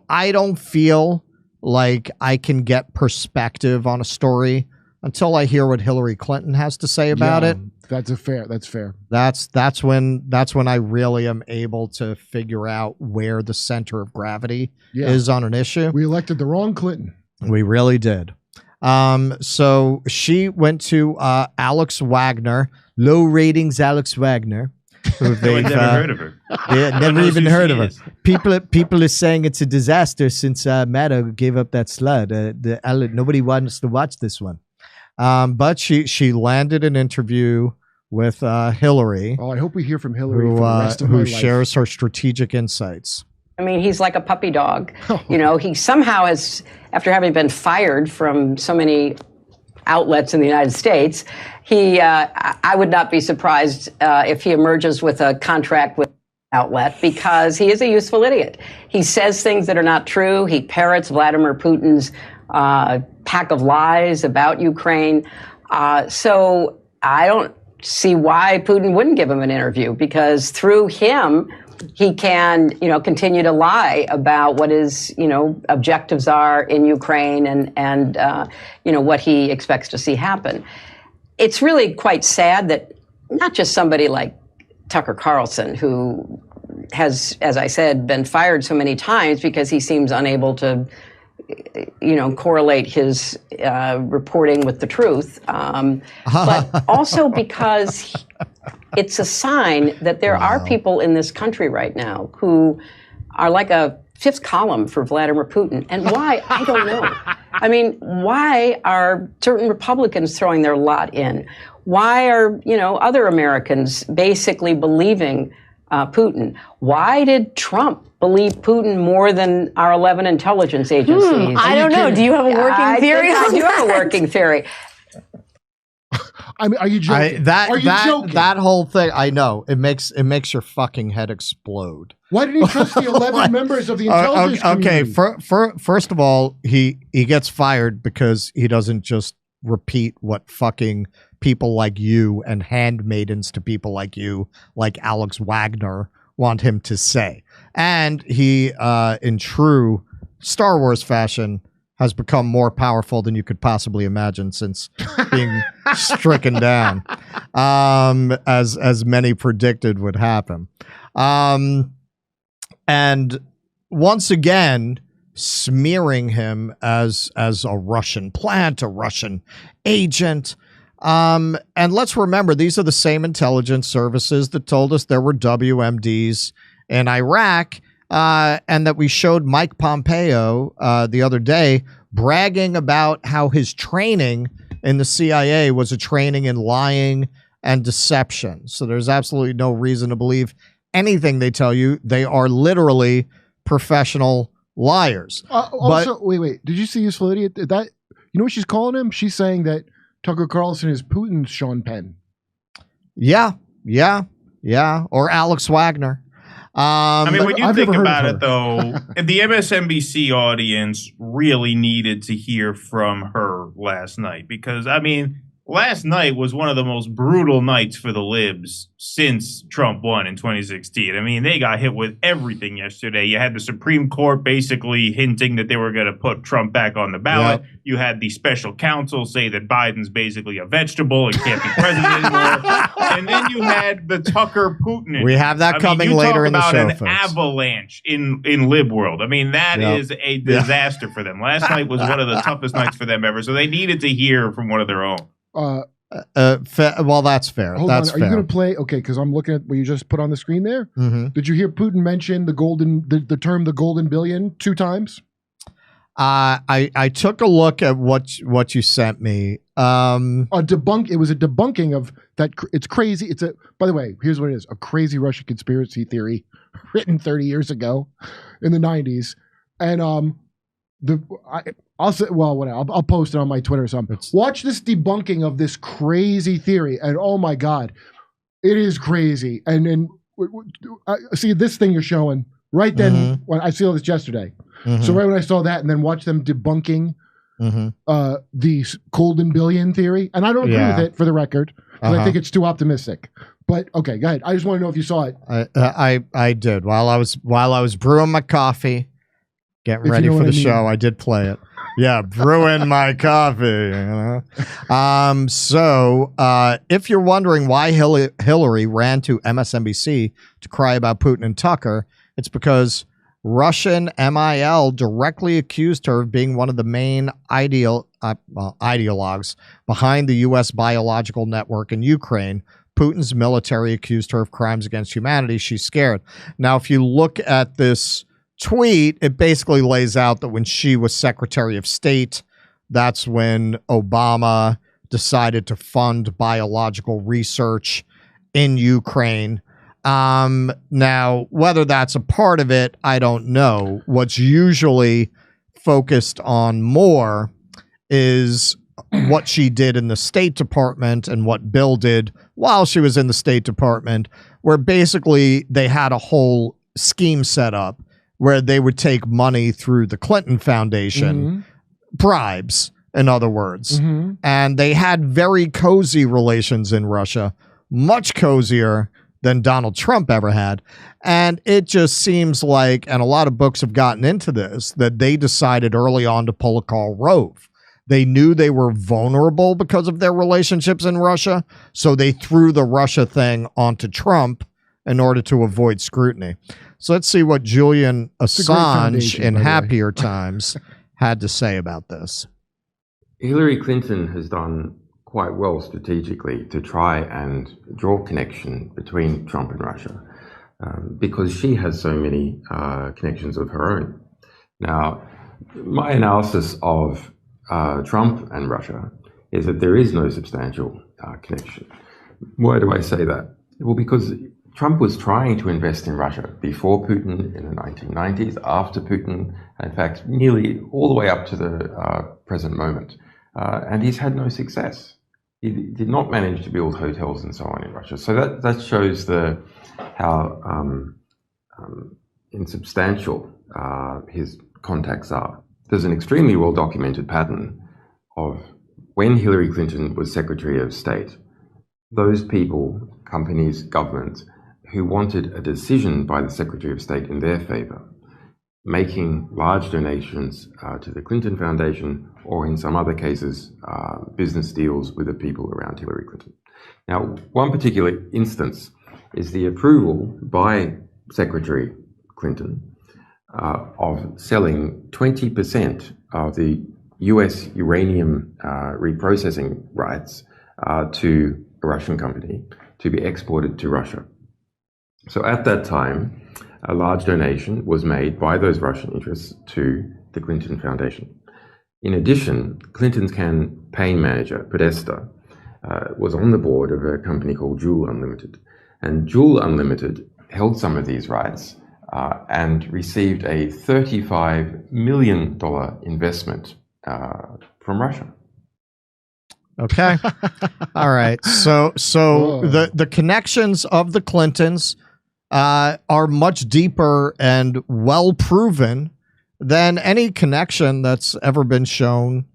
I don't feel like I can get perspective on a story until I hear what Hillary Clinton has to say about it. That's fair. That's when I really am able to figure out where the center of gravity is on an issue. We elected the wrong Clinton. We really did. So she went to Alex Wagner, low ratings Alex Wagner. I've never heard of her. Yeah, never even heard of her. People are saying it's a disaster since Maddow gave up that slot. Nobody wants to watch this one. But she landed an interview with Hillary. Oh, I hope we hear from Hillary for the rest of my life. Who shares her strategic insights. I mean, he's like a puppy dog. He somehow has, after having been fired from so many outlets in the United States, I would not be surprised if he emerges with a contract with outlet, because he is a useful idiot. He says things that are not true. He parrots Vladimir Putin's pack of lies about Ukraine. So I don't see why Putin wouldn't give him an interview, because through him, he can, continue to lie about what his, objectives are in Ukraine and what he expects to see happen. It's really quite sad that not just somebody like Tucker Carlson, who has, as I said, been fired so many times because he seems unable to, correlate his reporting with the truth, but also because it's a sign that there are people in this country right now who are like a fifth column for Vladimir Putin. And why? I don't know. I mean, why are certain Republicans throwing their lot in? Why are, other Americans basically believing Putin? Why did Trump believe Putin more than our 11 intelligence agencies? I don't know. Do you have a working theory? I do have a working theory. I mean, are you joking? That whole thing, I know. It makes your fucking head explode. Why didn't he trust the 11 members of the intelligence community? Okay, first of all, he gets fired because he doesn't just repeat what fucking people like you and handmaidens to people like you, like Alex Wagner, want him to say. And he, in true Star Wars fashion, has become more powerful than you could possibly imagine since being stricken down, as many predicted would happen. And once again, smearing him as a Russian plant, a Russian agent. And let's remember, these are the same intelligence services that told us there were WMDs in Iraq, and that we showed Mike Pompeo the other day bragging about how his training in the CIA was a training in lying and deception. So there's absolutely no reason to believe anything they tell you. They are literally professional liars. Wait. Did you see Useful Idiot? That, you know what she's calling him? She's saying that Tucker Carlson is Putin's Sean Penn. Yeah. Or Alex Wagner. When you think about it, though, the MSNBC audience really needed to hear from her last night, because, last night was one of the most brutal nights for the libs since Trump won in 2016. They got hit with everything yesterday. You had the Supreme Court basically hinting that they were going to put Trump back on the ballot. Yep. You had the special counsel say that Biden's basically a vegetable and can't be president anymore. And then you had the Tucker Putin. We have that coming later in the show, folks. An avalanche in lib world. That is a disaster for them. Last night was one of the toughest nights for them ever. So they needed to hear from one of their own. Well, that's fair. Hold on. Are you going to play? Okay, because I'm looking at what you just put on the screen there. Mm-hmm. Did you hear Putin mention the term "the golden billion" 2 times? I took a look at what you sent me. It was a debunking of that. It's crazy. By the way, here's what it is: a crazy Russian conspiracy theory written 30 years ago in the 90s, and I'll post it on my Twitter or something. Watch this debunking of this crazy theory, and oh my God, it is crazy. And then see this thing you're showing right then. Mm-hmm. When I saw this yesterday, mm-hmm. So right when I saw that, and then watch them debunking the golden billion theory, and I don't agree with it, for the record, because I think it's too optimistic. But okay, go ahead. I just want to know if you saw it. I did while I was brewing my coffee Getting ready for the show. I did play it. Yeah, brewing my coffee. So if you're wondering why Hillary ran to MSNBC to cry about Putin and Tucker, it's because Russian MIL directly accused her of being one of the main ideologues behind the U.S. biological network in Ukraine. Putin's military accused her of crimes against humanity. She's scared. Now, if you look at this tweet, it basically lays out that when she was Secretary of State, that's when Obama decided to fund biological research in Ukraine. Now, whether that's a part of it, I don't know. What's usually focused on more is what she did in the State Department and what Bill did while she was in the State Department, where basically they had a whole scheme set up where they would take money through the Clinton Foundation, bribes, in other words. And they had very cozy relations in Russia, much cozier than Donald Trump ever had. And it just seems like, and a lot of books have gotten into this, that they decided early on to pull a Karl Rove. They knew they were vulnerable because of their relationships in Russia, so they threw the Russia thing onto Trump in order to avoid scrutiny. So let's see what Julian Assange in happier times had to say about this. Hillary Clinton has done quite well strategically to try and draw connection between Trump and Russia because she has so many connections of her own. Now, my analysis of Trump and Russia is that there is no substantial connection. Why do I say that? Well, because Trump was trying to invest in Russia before Putin in the 1990s, after Putin, in fact, nearly all the way up to the present moment. And he's had no success. He did not manage to build hotels and so on in Russia. So that shows how insubstantial his contacts are. There's an extremely well-documented pattern of when Hillary Clinton was Secretary of State, those people, companies, governments, who wanted a decision by the Secretary of State in their favor, making large donations to the Clinton Foundation, or in some other cases, business deals with the people around Hillary Clinton. Now, one particular instance is the approval by Secretary Clinton of selling 20% of the US uranium reprocessing rights to a Russian company to be exported to Russia. So at that time, a large donation was made by those Russian interests to the Clinton Foundation. In addition, Clinton's campaign manager, Podesta, was on the board of a company called Joule Unlimited. And Joule Unlimited held some of these rights and received a $35 million investment from Russia. Okay. All right. So the connections of the Clintons are much deeper and well proven than any connection that's ever been shown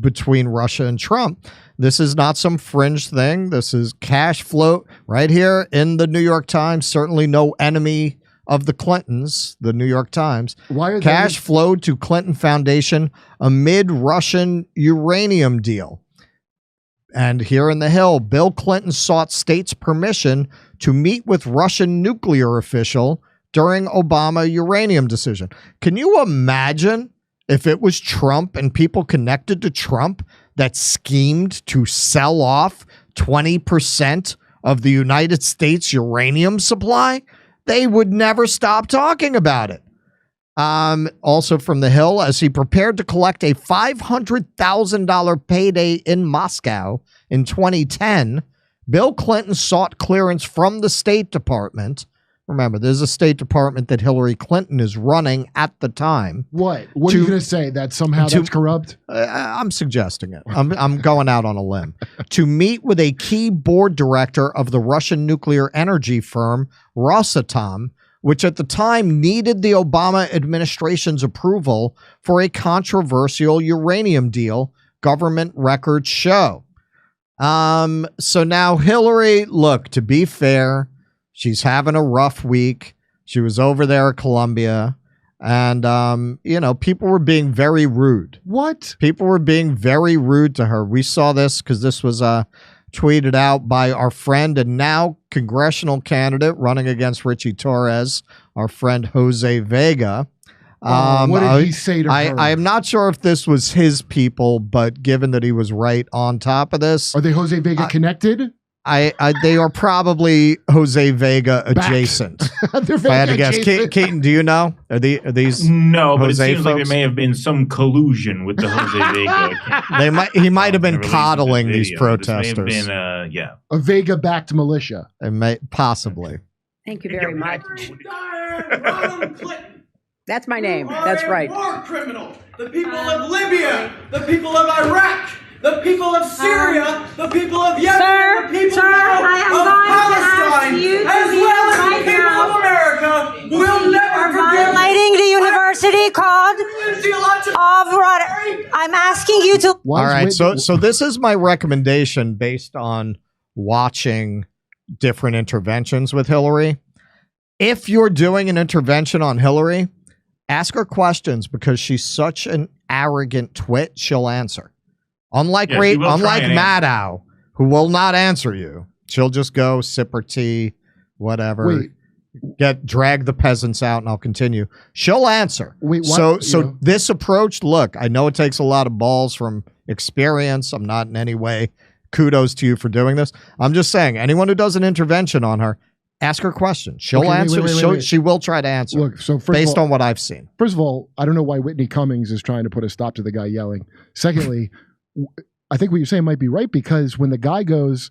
between Russia and Trump. This is not some fringe thing. This is cash flow right here in the New York Times. Certainly no enemy of the Clintons, the New York Times. Cash flowed to Clinton Foundation amid Russian uranium deal. And here in the Hill, Bill Clinton sought state's permission to meet with Russian nuclear official during Obama uranium decision. Can you imagine if it was Trump and people connected to Trump that schemed to sell off 20% of the United States uranium supply? They would never stop talking about it. Also from the Hill, as he prepared to collect a $500,000 payday in Moscow in 2010, Bill Clinton sought clearance from the State Department. Remember, there's a State Department that Hillary Clinton is running at the time. What? What are you going to say? That somehow that's corrupt? I'm suggesting it. I'm going out on a limb. To meet with a key board director of the Russian nuclear energy firm Rosatom, which at the time needed the Obama administration's approval for a controversial uranium deal, government records show. So now Hillary, look, to be fair, she's having a rough week. She was over there at Columbia. And, people were being very rude. What? People were being very rude to her. We saw this because this was tweeted out by our friend and now congressional candidate running against Richie Torres, our friend Jose Vega. What did he say to her? I am not sure if this was his people, but given that he was right on top of this. Are they Jose Vega connected? They are probably Jose Vega adjacent. If I had to guess. Keaton, do you know? Are these no? But Jose it seems folks? like there may have been some collusion with the Jose Vega. He might have been coddling these protesters. This may have been, a Vega-backed militia. It may possibly. Thank you very much. That's my name. That's right. War criminal. The people of Libya. The people of Iraq. The people of Syria, the people of Yemen, the people of Palestine, as well as the people of America will never forget. Violating the university code of Rotary. I'm asking you to. All right, so this is my recommendation based on watching different interventions with Hillary. If you're doing an intervention on Hillary, ask her questions because she's such an arrogant twit, she'll answer. Unlike Maddow, who will not answer you. She'll just go sip her tea, whatever. Drag the peasants out, and I'll continue. She'll answer. So this approach, look, I know it takes a lot of balls from experience. I'm not in any way. Kudos to you for doing this. I'm just saying, anyone who does an intervention on her, ask her questions. She'll answer. She will try to answer. Look, so based on what I've seen. First of all, I don't know why Whitney Cummings is trying to put a stop to the guy yelling. Secondly, I think what you're saying might be right because when the guy goes,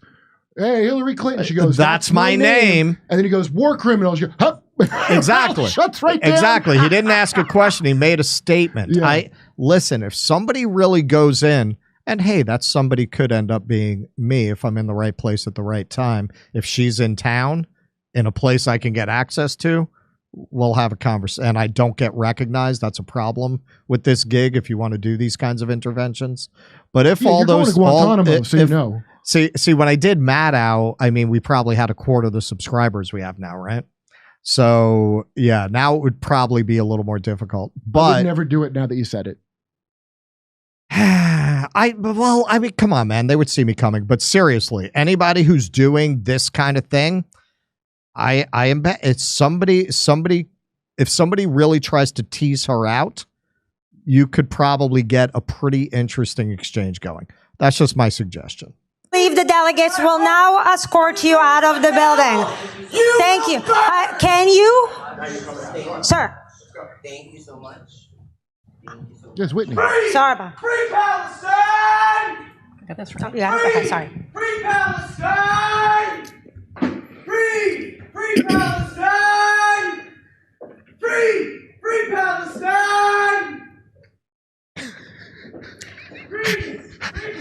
"Hey, Hillary Clinton," she goes, "That's my name," and then he goes, "War criminals." You go, exactly. Shuts right down. Exactly. He didn't ask a question. He made a statement. Yeah. Listen. If somebody really goes in, and hey, that somebody could end up being me if I'm in the right place at the right time. If she's in town, in a place I can get access to, we'll have a conversation. And I don't get recognized. That's a problem with this gig if you want to do these kinds of interventions. But if all those Guantanamo, so you know. See, when I did Maddow, I mean, we probably had a quarter of the subscribers we have now, right? So yeah, now it would probably be a little more difficult. But I would never do it now that you said it. I mean, come on, man. They would see me coming. But seriously, anybody who's doing this kind of thing, I am bet it's somebody. If somebody really tries to tease her out, you could probably get a pretty interesting exchange going. That's just my suggestion. Leave. The delegates will now escort you out of the building. Thank you. Can you, sir? Thank you so much. Yes, Whitney. Sorry about. Free Palestine! Got this right. Yeah. Okay. Sorry. Free Palestine! Free Palestine! Free Palestine!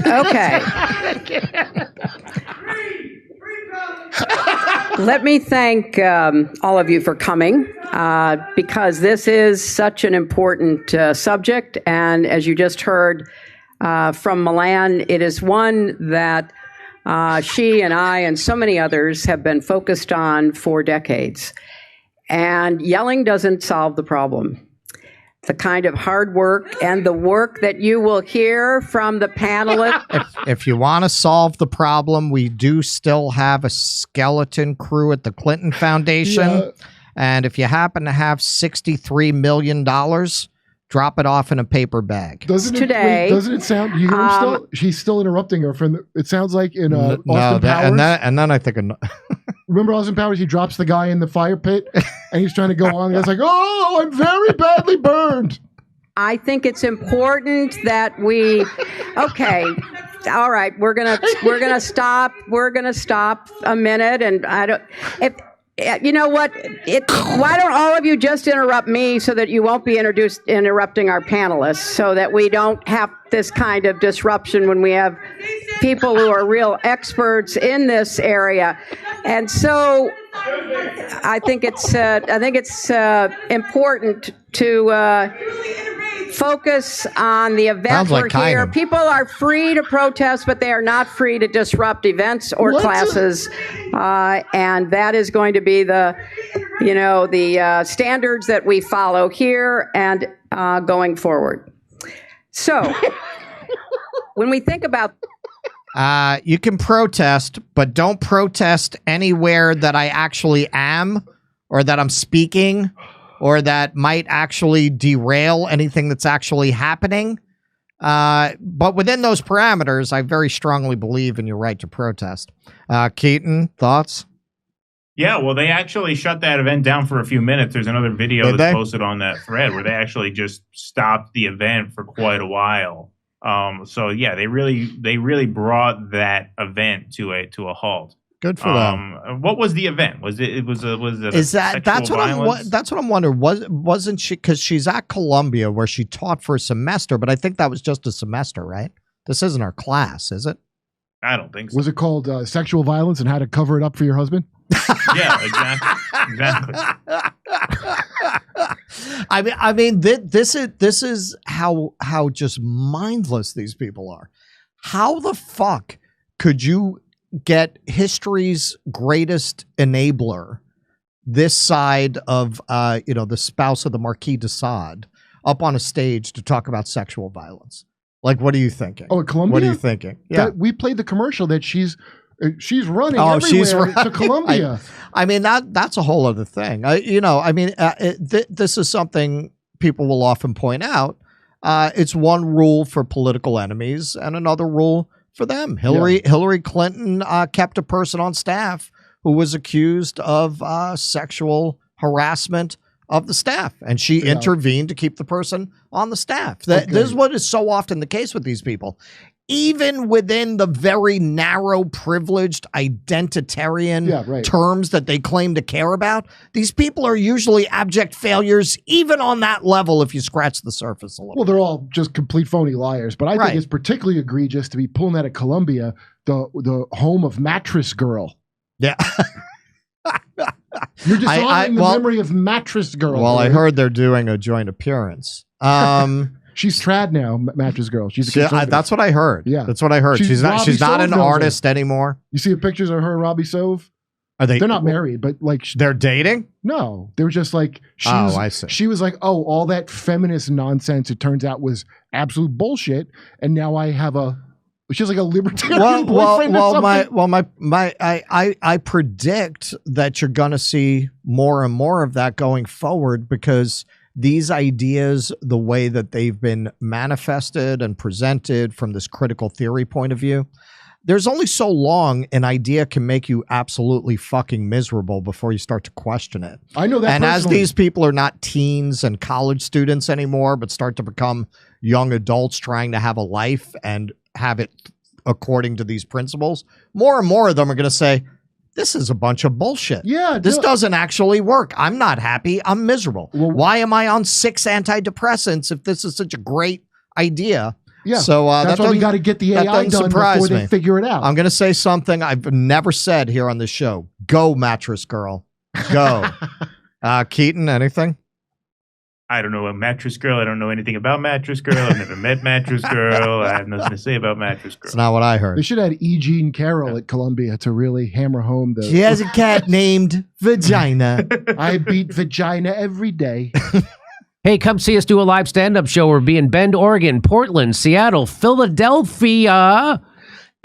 Okay. Let me thank all of you for coming because this is such an important subject. And as you just heard from Milan, it is one that she and I and so many others have been focused on for decades. And yelling doesn't solve the problem. The kind of hard work and the work that you will hear from the panelists. If you want to solve the problem, we do still have a skeleton crew at the Clinton Foundation. Yeah. And if you happen to have $63 million, drop it off in a paper bag. Doesn't it sound? You hear him still? She's still interrupting her. It sounds like in Austin Powers. And then I think. Remember Austin Powers? He drops the guy in the fire pit, and he's trying to go on. It's like, oh, I'm very badly burned. I think it's important that we. Okay, all right, we're gonna stop. We're gonna stop a minute, and I don't. You know what? Why don't all of you just interrupt me so that you won't be interrupting our panelists so that we don't have this kind of disruption when we have people who are real experts in this area. And so I think it's important to focus on the event we're here. People are free to protest, but they are not free to disrupt events or classes. And that is going to be the the standards that we follow here and going forward. So when we think about you can protest, but don't protest anywhere that I actually am or that I'm speaking or that might actually derail anything that's actually happening. But within those parameters, I very strongly believe in your right to protest. Keaton, thoughts? Yeah, well, they actually shut that event down for a few minutes. There's another video that's posted on that thread where they actually just stopped the event for quite a while. So yeah, they really brought that event to a halt. Good for them. What was the event? Was it that's what I'm wondering. Wasn't she, because she's at Columbia where she taught for a semester, but I think that was just a semester, right? This isn't her class, is it? I don't think so. Was it called sexual violence and how to cover it up for your husband? Yeah, exactly. I mean, this is how just mindless these people are. How the fuck could you get history's greatest enabler, this side of the spouse of the Marquis de Sade, up on a stage to talk about sexual violence? Like, what are you thinking? Oh, Columbia? What are you thinking? Yeah, we played the commercial that she's running everywhere to Columbia. I mean, that's a whole other thing. This is something people will often point out. It's one rule for political enemies and another rule for them. Hillary Clinton kept a person on staff who was accused of sexual harassment of the staff, and she intervened to keep the person on the staff. This is what is so often the case with these people. Even within the very narrow, privileged, identitarian terms that they claim to care about, these people are usually abject failures, even on that level, if you scratch the surface a little. Well, they're all just complete phony liars. But I think it's particularly egregious to be pulling out of Columbia, the home of Mattress Girl. Yeah. You're dishonoring the memory of Mattress Girl. Well, I heard they're doing a joint appearance. She's trad now, Mattress Girl. She's a that's what I heard. Yeah, that's what I heard. She's not an artist anymore. You see the pictures of her and Robbie Sove? They're not married, but like they're dating? No, they were just like I see. She was like, oh, all that feminist nonsense. It turns out was absolute bullshit, and now I have she's like a libertarian boyfriend or something. I predict that you're going to see more and more of that going forward, because these ideas, the way that they've been manifested and presented from this critical theory point of view, there's only so long an idea can make you absolutely fucking miserable before you start to question it. I know that. And as these people are not teens and college students anymore, but start to become young adults trying to have a life and have it according to these principles, more and more of them are going to say, this is a bunch of bullshit. Yeah. This doesn't actually work. I'm not happy. I'm miserable. Well, why am I on 6 antidepressants if this is such a great idea? Yeah. So that's why we got to get the AI done before they figure it out. I'm going to say something I've never said here on this show. Go, Mattress Girl. Go. Keaton, anything? I don't know a Mattress Girl. I don't know anything about Mattress Girl. I've never met Mattress Girl. I have nothing to say about Mattress Girl. It's not what I heard. They should have had E. Jean Carroll at Columbia to really hammer home the... She has a cat named Vagina. I beat Vagina every day. Hey, come see us do a live stand-up show. We'll be in Bend, Oregon, Portland, Seattle, Philadelphia,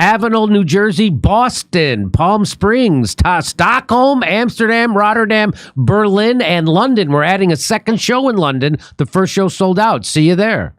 Avenel, New Jersey, Boston, Palm Springs, Stockholm, Amsterdam, Rotterdam, Berlin, and London. We're adding a second show in London. The first show sold out. See you there.